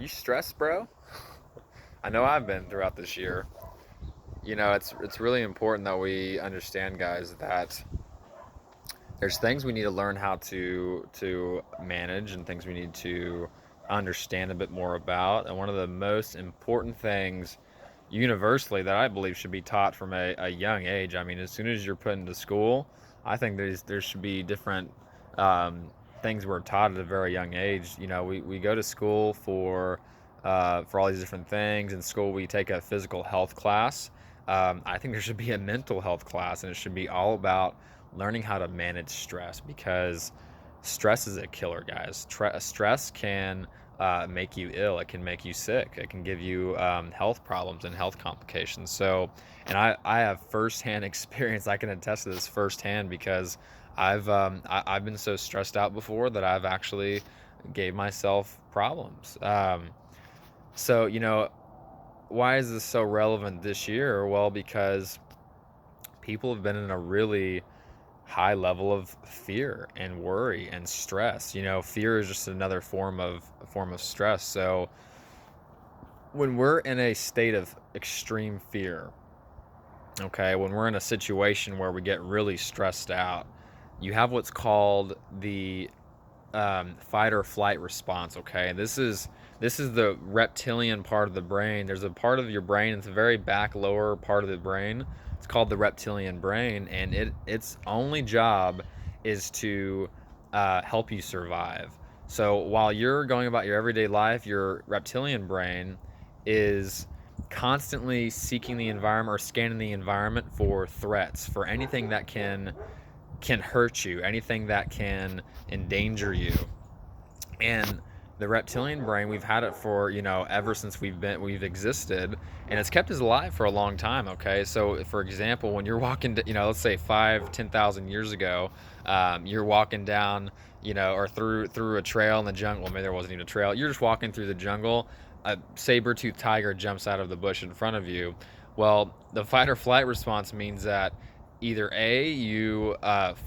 you stressed, bro? I know I've been throughout this year. It's really important that we understand, guys, that there's things we need to learn how to manage and things we need to understand a bit more about. And one of the most important things universally that I believe should be taught from a young age. I mean, as soon as you're put into school, I think there should be different um, things we're taught at a very young age. We go to school for all these different things. In school, we take a physical health class. I think there should be a mental health class, and it should be all about learning how to manage stress because stress is a killer, guys. Stress can make you ill. It can make you sick. It can give you health problems and health complications. And I have firsthand experience. I can attest to this firsthand because I've been so stressed out before that I've actually gave myself problems. So why is this so relevant this year? Well, because people have been in a really high level of fear and worry and stress. Fear is just another form of stress. So when we're in a state of extreme fear, okay, when we're in a situation where we get really stressed out, you have what's called the fight or flight response. Okay, this is the reptilian part of the brain. There's a part of your brain, it's a very back lower part of the brain. It's called the reptilian brain, and its only job is to help you survive. So while you're going about your everyday life, your reptilian brain is constantly seeking the environment or scanning the environment for threats, for anything that can hurt you, anything that can endanger you. And the reptilian brain, we've had it for ever since we've existed, and it's kept us alive for a long time. Okay, so for example, when you're walking let's say 5-10,000 years ago, you're walking down or through a trail in the jungle. Maybe there wasn't even a trail. You're just walking through the jungle. A saber-toothed tiger jumps out of the bush in front of you. Well, the fight or flight response means that either A, you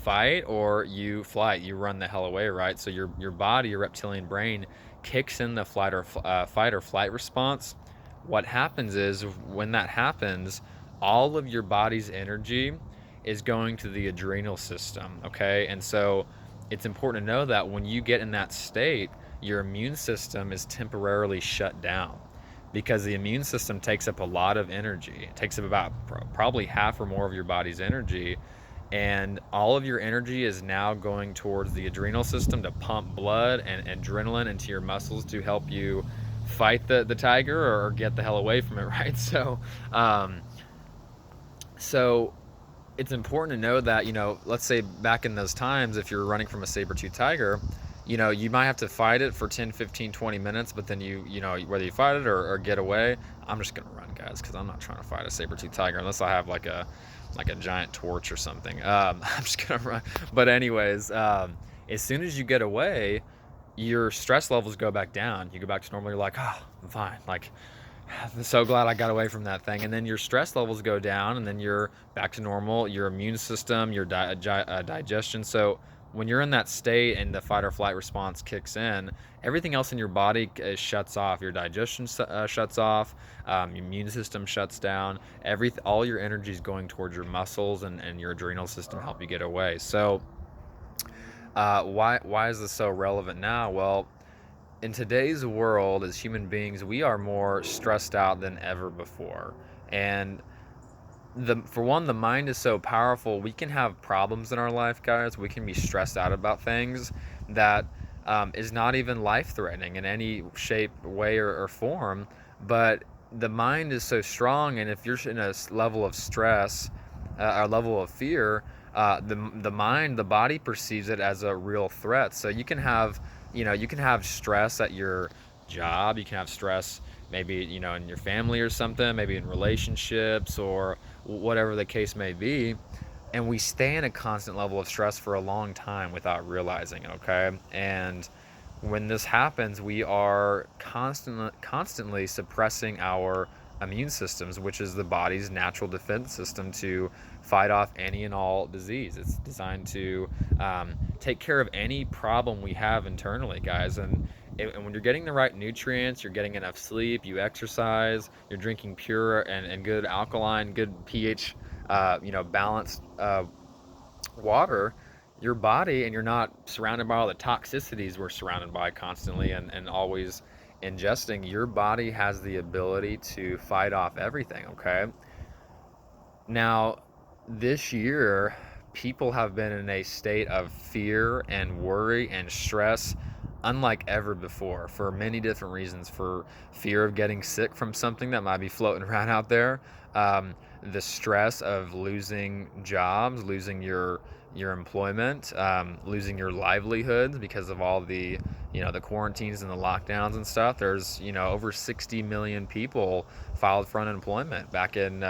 fight, or you flight. You run the hell away, right? So your body, your reptilian brain, kicks in the fight or flight response. What happens is when that happens, all of your body's energy is going to the adrenal system. Okay, and so it's important to know that when you get in that state, your immune system is temporarily shut down because the immune system takes up a lot of energy. It takes up about probably half or more of your body's energy, and all of your energy is now going towards the adrenal system to pump blood and adrenaline into your muscles to help you fight the tiger or get the hell away from it, right? Um, so it's important to know that, let's say back in those times, if you're running from a saber-toothed tiger, you might have to fight it for 10, 15, 20 minutes, but then whether you fight it or get away, I'm just going to run, guys, because I'm not trying to fight a saber-toothed tiger unless I have like a giant torch or something. I'm just going to run. But anyways, as soon as you get away, your stress levels go back down. You go back to normal. You're like, oh, I'm fine. Like, I'm so glad I got away from that thing. And then your stress levels go down, and then you're back to normal. Your immune system, your digestion. So when you're in that state and the fight or flight response kicks in, everything else in your body shuts off. Your digestion shuts off. Your immune system shuts down. All your energy is going towards your muscles and your adrenal system to help you get away. So why is this so relevant now? Well, in today's world, as human beings, we are more stressed out than ever before. And for one, the mind is so powerful. We can have problems in our life, guys. We can be stressed out about things that is not even life-threatening in any shape, way, or form. But the mind is so strong, and if you're in a level of stress, a level of fear, the mind, the body perceives it as a real threat. So you can have stress at your job. You can have stress maybe in your family or something, maybe in relationships or whatever the case may be, and we stay in a constant level of stress for a long time without realizing it. Okay, and when this happens, we are constantly suppressing our immune systems, which is the body's natural defense system to fight off any and all disease. It's designed to take care of any problem we have internally, guys. And when you're getting the right nutrients, you're getting enough sleep, you exercise, you're drinking pure and good alkaline, good pH, balanced water, your body, and you're not surrounded by all the toxicities we're surrounded by constantly and always ingesting, your body has the ability to fight off everything, okay? Now, this year, people have been in a state of fear and worry and stress unlike ever before for many different reasons. For fear of getting sick from something that might be floating around out there, the stress of losing jobs, losing your employment, losing your livelihoods because of all the the quarantines and the lockdowns and stuff. There's over 60 million people filed for unemployment back in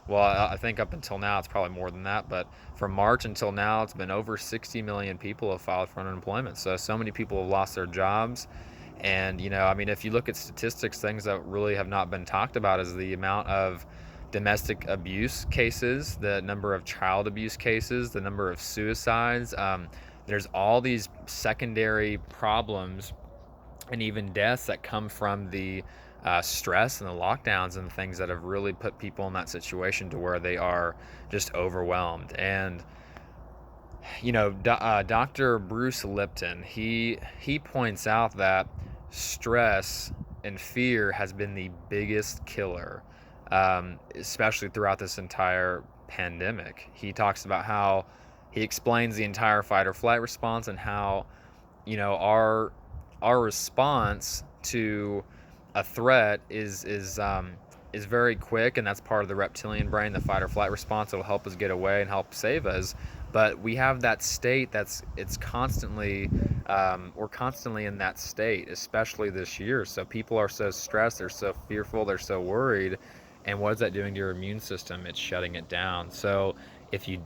well, I think up until now it's probably more than that, but from March until now it's been over 60 million people have filed for unemployment. So many people have lost their jobs. And I mean, if you look at statistics, things that really have not been talked about is the amount of domestic abuse cases, the number of child abuse cases, the number of suicides. There's all these secondary problems and even deaths that come from the stress and the lockdowns and things that have really put people in that situation to where they are just overwhelmed. And Dr. Bruce Lipton, he points out that stress and fear has been the biggest killer, especially throughout this entire pandemic. He talks about how he explains the entire fight or flight response and how our response to a threat is very quick, and that's part of the reptilian brain, the fight or flight response. It will help us get away and help save us. But we have that state it's constantly we're constantly in that state, especially this year. So people are so stressed, they're so fearful, they're so worried, and what is that doing to your immune system? It's shutting it down. So if you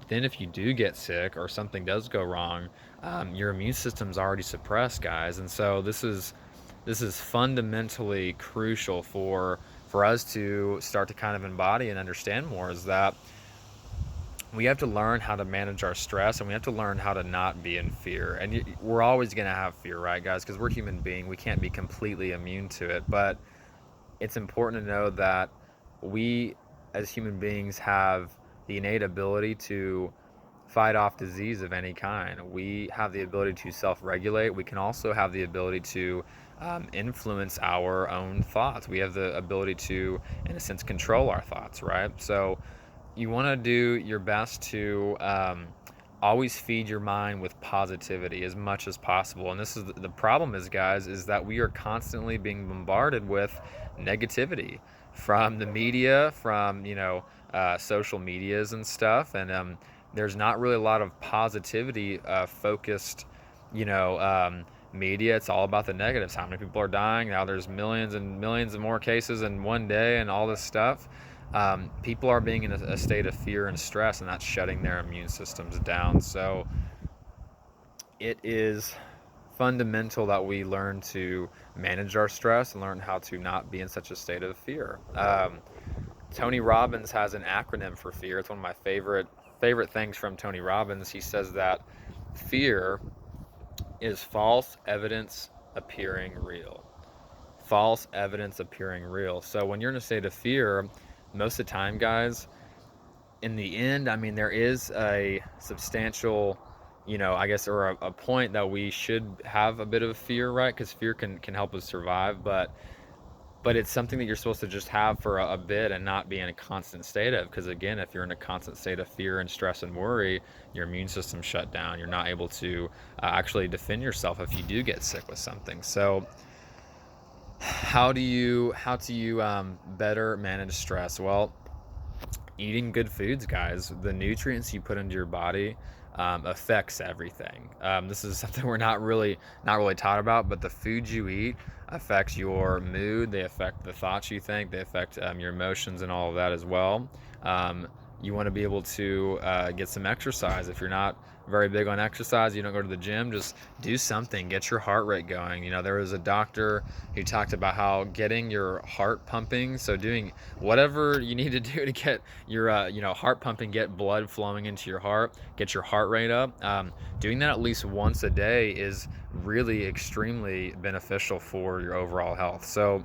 do get sick or something does go wrong, your immune system's already suppressed, guys. And so this is fundamentally crucial for us to start to kind of embody and understand more, is that we have to learn how to manage our stress, and we have to learn how to not be in fear. And we're always going to have fear, right, guys? Because we're human beings. We can't be completely immune to it. But it's important to know that we, as human beings, have the innate ability to fight off disease of any kind. We have the ability to self-regulate. We can also have the ability to influence our own thoughts. We have the ability to, in a sense, control our thoughts, right? So you want to do your best to always feed your mind with positivity as much as possible. And this is the problem is, guys, is that we are constantly being bombarded with negativity from the media, from social medias and stuff. And there's not really a lot of positivity focused you know media. It's all about the negatives. How many people are dying now? There's millions and millions of more cases in one day and all this stuff. People are being in a state of fear and stress, and that's shutting their immune systems down. So it is fundamental that we learn to manage our stress and learn how to not be in such a state of fear. Tony Robbins has an acronym for fear. It's one of my favorite things from Tony Robbins. He says that fear is false evidence appearing real. False evidence appearing real. So when you're in a state of fear, most of the time, guys, in the end, I mean, there is a substantial, I guess, or a point that we should have a bit of fear, right? Because fear can help us survive, but it's something that you're supposed to just have for a bit and not be in a constant state of. Because again, if you're in a constant state of fear and stress and worry, your immune system's shut down. You're not able to actually defend yourself if you do get sick with something. So how do you better manage stress? Well, eating good foods, guys. The nutrients you put into your body affects everything. This is something we're not really taught about, but the foods you eat affects your mood. They affect the thoughts you think. They affect your emotions and all of that as well. You want to be able to get some exercise. If you're not very big on exercise, you don't go to the gym, just do something, get your heart rate going. There was a doctor who talked about how getting your heart pumping, so doing whatever you need to do to get your heart pumping, get blood flowing into your heart, get your heart rate up. Doing that at least once a day is really extremely beneficial for your overall health. So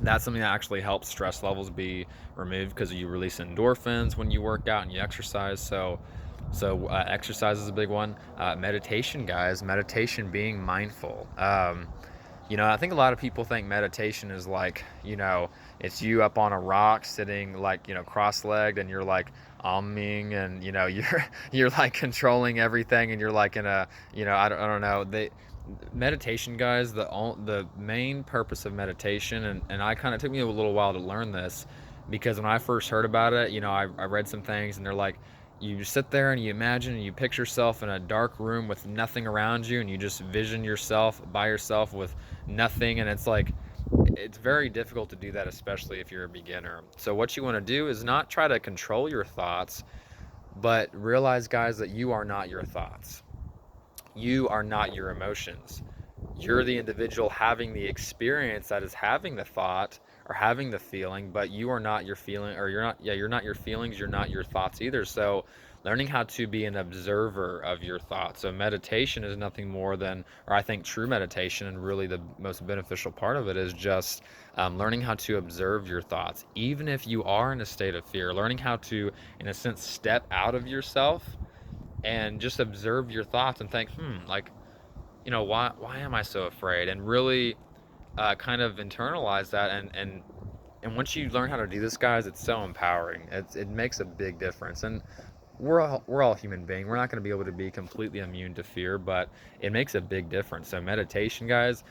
that's something that actually helps stress levels be removed, because you release endorphins when you work out and you exercise. So exercise is a big one. Meditation, guys. Meditation, being mindful. I think a lot of people think meditation is like, it's you up on a rock sitting like, cross-legged, and you're like umming, and you're like controlling everything, and you're like in a, I don't know. Meditation, guys, the main purpose of meditation, and I kind of took me a little while to learn this, because when I first heard about it, I read some things, and they're like, you sit there and you imagine and you picture yourself in a dark room with nothing around you, and you just vision yourself by yourself with nothing, and it's like, it's very difficult to do that, especially if you're a beginner. So what you want to do is not try to control your thoughts, but realize, guys, that you are not your thoughts. You are not your emotions. You're the individual having the experience that is having the thought or having the feeling, but you are not your feeling, or you're not your feelings, you're not your thoughts either. So learning how to be an observer of your thoughts. So meditation is nothing more than, or I think true meditation, and really the most beneficial part of it, is just learning how to observe your thoughts. Even if you are in a state of fear, learning how to, in a sense, step out of yourself and just observe your thoughts and think, like, why am I so afraid? And really kind of internalize that. And once you learn how to do this, guys, it's so empowering. It makes a big difference. And we're all human beings. We're not going to be able to be completely immune to fear, but it makes a big difference. So meditation, guys,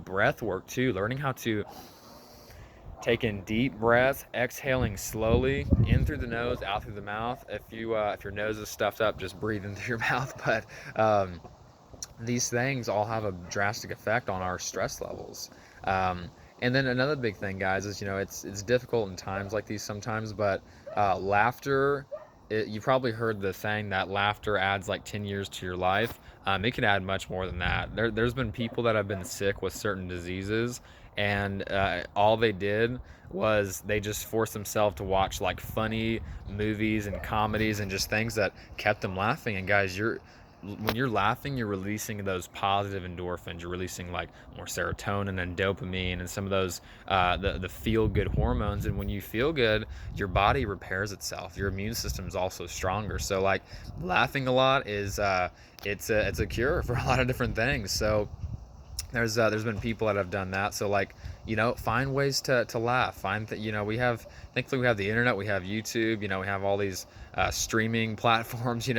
breath work too. Learning how to take in deep breaths, exhaling slowly, in through the nose, out through the mouth. If your nose is stuffed up, just breathe into your mouth. But these things all have a drastic effect on our stress levels. And then another big thing, guys, is it's difficult in times like these sometimes, but laughter. You probably heard the saying that laughter adds like 10 years to your life. It can add much more than that. There's been people that have been sick with certain diseases, and all they did was they just forced themselves to watch like funny movies and comedies and just things that kept them laughing. And guys, when you're laughing, you're releasing those positive endorphins. You're releasing like more serotonin and dopamine and some of those the feel good hormones. And when you feel good, your body repairs itself. Your immune system is also stronger. So like laughing a lot is it's a cure for a lot of different things. So there's been people that have done that. So like, find ways to laugh. Find that, thankfully we have the internet, we have YouTube, we have all these streaming platforms.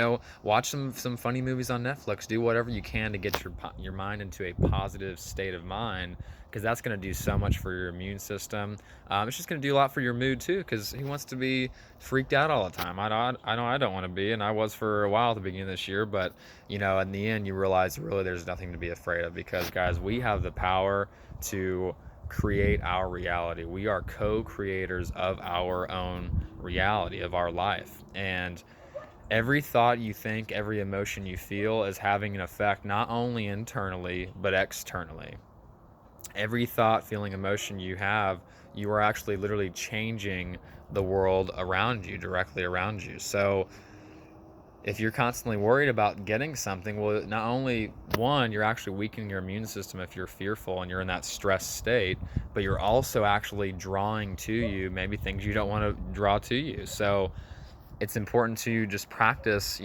Watch some funny movies on Netflix. Do whatever you can to get your mind into a positive state of mind, because that's going to do so much for your immune system. It's just going to do a lot for your mood too, because who wants to be freaked out all the time? I know I don't want to be, and I was for a while at the beginning of this year. But in the end, you realize really there's nothing to be afraid of, because, guys, we have the power to create our reality. We are co-creators of our own reality, of our life. And every thought you think, every emotion you feel is having an effect not only internally but externally. Every thought, feeling, emotion you have, you are actually literally changing the world around you, directly around you. So if you're constantly worried about getting something, well, not only, one, you're actually weakening your immune system if you're fearful and you're in that stress state, but you're also actually drawing to you maybe things you don't want to draw to you. So it's important to just practice,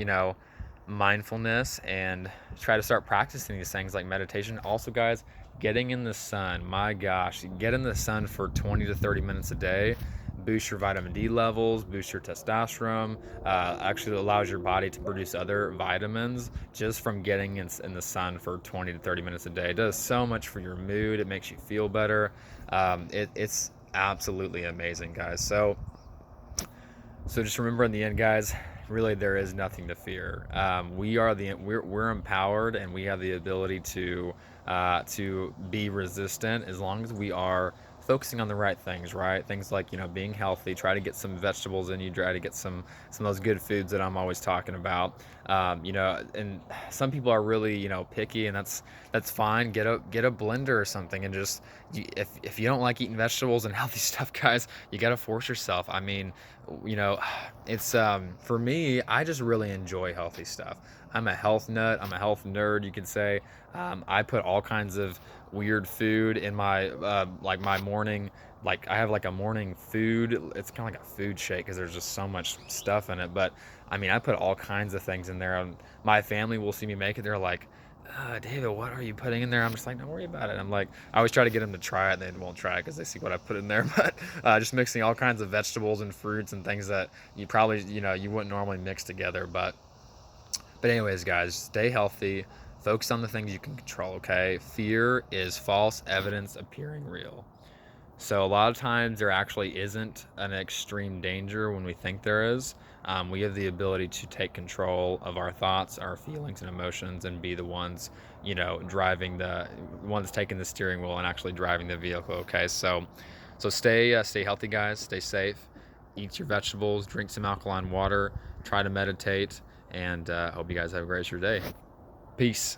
mindfulness, and try to start practicing these things like meditation. Also, guys, getting in the sun. My gosh, get in the sun for 20 to 30 minutes a day. Boost your vitamin D levels, boost your testosterone, actually allows your body to produce other vitamins just from getting in the sun for 20 to 30 minutes a day. It does so much for your mood. It makes you feel better. It's absolutely amazing, guys. So just remember, in the end, guys, really there is nothing to fear. We're empowered, and we have the ability to be resistant as long as we are focusing on the right things, right? Things like, being healthy, try to get some vegetables in you, try to get some of those good foods that I'm always talking about. And some people are really, picky, and that's fine. Get a blender or something, and just if you don't like eating vegetables and healthy stuff, guys, you got to force yourself. I mean, you know, it's for me, I just really enjoy healthy stuff. I'm a health nut. I'm a health nerd, you could say. I put all kinds of weird food in my like my morning. Like I have like a morning food. It's kind of like a food shake because there's just so much stuff in it. But I mean, I put all kinds of things in there. My family will see me make it. They're like, David, what are you putting in there? I'm just like, don't worry about it. I'm like, I always try to get them to try it, and they won't try it because they see what I put in there. But just mixing all kinds of vegetables and fruits and things that you probably, you wouldn't normally mix together. But anyways, guys, stay healthy. Focus on the things you can control, okay? Fear is false evidence appearing real. So a lot of times there actually isn't an extreme danger when we think there is. We have the ability to take control of our thoughts, our feelings, and emotions, and be the ones, driving the ones taking the steering wheel and actually driving the vehicle. Okay, so stay healthy, guys. Stay safe. Eat your vegetables. Drink some alkaline water. Try to meditate. And hope you guys have a great rest of your day. Peace.